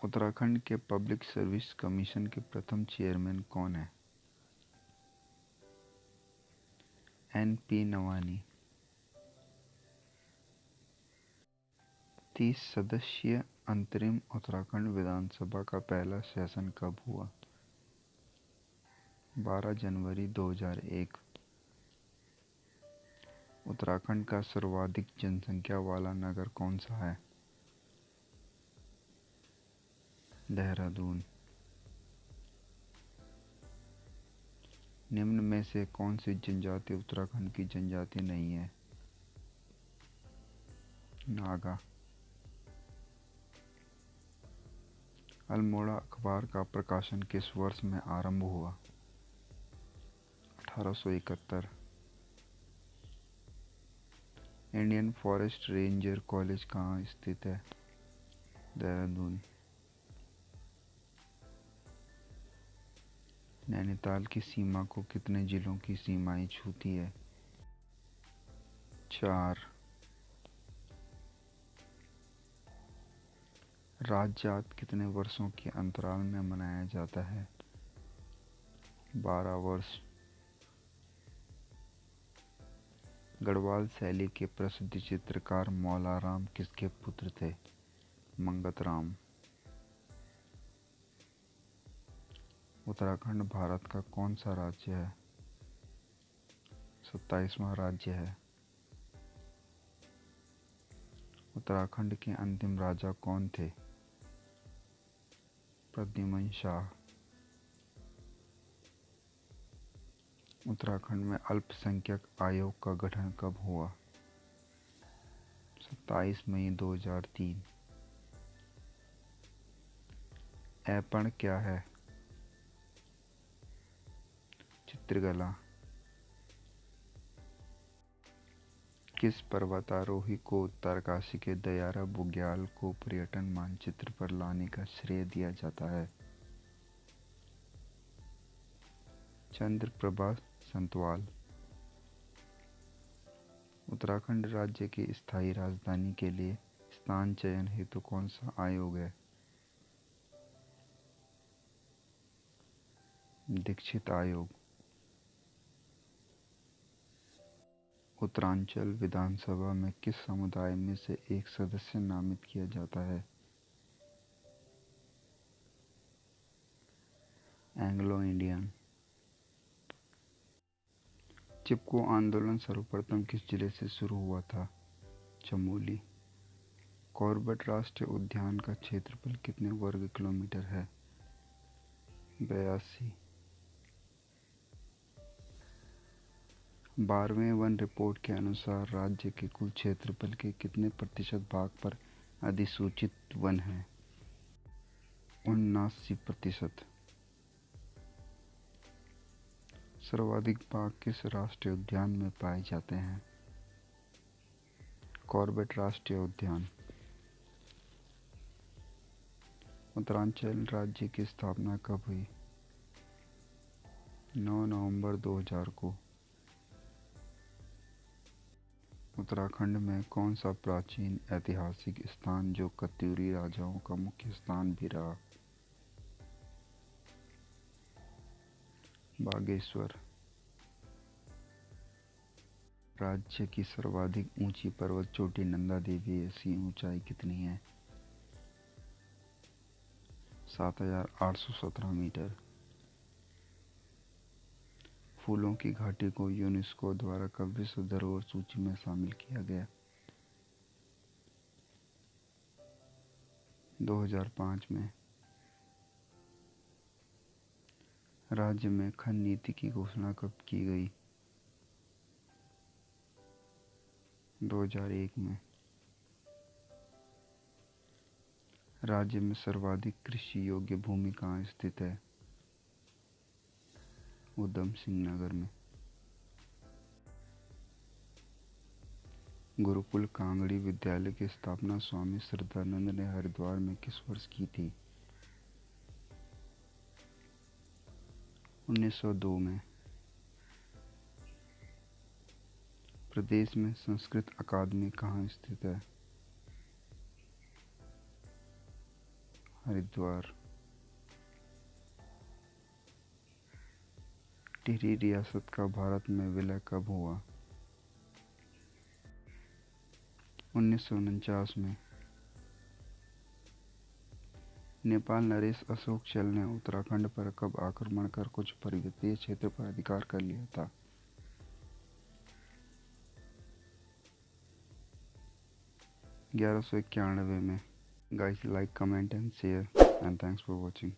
उत्तराखंड के public service commission के प्रथम चेयरमैन कौन हैं? N.P. नवानी। 30 सदस्यीय अंतरिम उत्तराखंड विधानसभा का पहला सेशन कब हुआ? 12 जनवरी 2001। उत्तराखंड का सर्वाधिक जनसंख्या वाला नगर कौन सा है? देहरादून। निम्न में से कौन सी जनजाति उत्तराखंड की जनजाति नहीं है? नागा। अल्मोड़ा अखबार का प्रकाशन किस वर्ष में आरंभ हुआ? 1871। इंडियन फॉरेस्ट रेंजर कॉलेज कहाँ स्थित है? देहरादून। नैनीताल की सीमा को कितने जिलों की सीमाएं छूती है? 4। राजजात कितने वर्षों के अंतराल में मनाया जाता है? 12 वर्ष। गढ़वाल शैली के प्रसिद्ध चित्रकार मौलाराम किसके पुत्र थे? मंगतराम। उत्तराखंड भारत का कौन सा राज्य है? 27वां राज्य है। उत्तराखंड के अंतिम राजा कौन थे? प्रद्युमन शाह। उत्तराखंड में अल्पसंख्यक आयोग का गठन कब हुआ? 27 मई 2003। ऐपण क्या है? चित्रकला। किस पर्वतारोही को उत्तरकाशी के दयारा बुग्याल को पर्यटन मानचित्र पर लाने का श्रेय दिया जाता है? चंद्रप्रभा संतवाल। उत्तराखंड राज्य की स्थायी राजधानी के लिए स्थान चयन हेतु कौन सा आयोग है? दीक्षित आयोग। उत्तरांचल विधानसभा में किस समुदाय में से एक सदस्य नामित किया जाता है? Anglo Indian. चिपको आंदोलन सर्वप्रथम किस जिले से शुरू हुआ था? चमोली। कॉर्बेट राष्ट्रीय उद्यान का क्षेत्रफल कितने वर्ग किलोमीटर है? 82। 12वें वन रिपोर्ट के अनुसार राज्य के कुल क्षेत्रफल के कितने प्रतिशत भाग पर अधिसूचित वन हैं? 79%। सर्वाधिक बाघ किस राष्ट्रीय उद्यान में पाए जाते हैं? कॉर्बेट राष्ट्रीय उद्यान। उत्तरांचल राज्य की स्थापना कब हुई? 9 नवंबर 2000 को। उत्तराखंड में कौन सा प्राचीन ऐतिहासिक स्थान जो कत्यूरी राजाओं का मुख्य स्थान भी रहा? बागेश्वर। राज्य की सर्वाधिक ऊंची पर्वत चोटी नंदा देवी है, इसकी ऊंचाई कितनी है? 7817 मीटर। फूलों की घाटी को यूनेस्को द्वारा कब विश्व धरोहर सूची में शामिल किया गया? 2005 में। राज्य में खन नीति की घोषणा कब की गई? 2001 में। राज्य में सर्वाधिक कृषि योग्य भूमि कहाँ स्थित है? उधम सिंह नगर में। गुरुकुल कांगड़ी विद्यालय की स्थापना स्वामी श्रद्धानंद ने हरिद्वार में किस वर्ष की थी? 1902 में। प्रदेश में संस्कृत अकादमी कहाँ स्थित है? हरिद्वार। टिहरी रियासत का भारत में विलय कब हुआ? 1949 में। नेपाल नरेश अशोक चल ने उत्तराखंड पर कब आक्रमण कर कुछ पर्वतीय क्षेत्र पर अधिकार कर लिया था? 1191 में। Guys, like, comment and share and thanks for watching.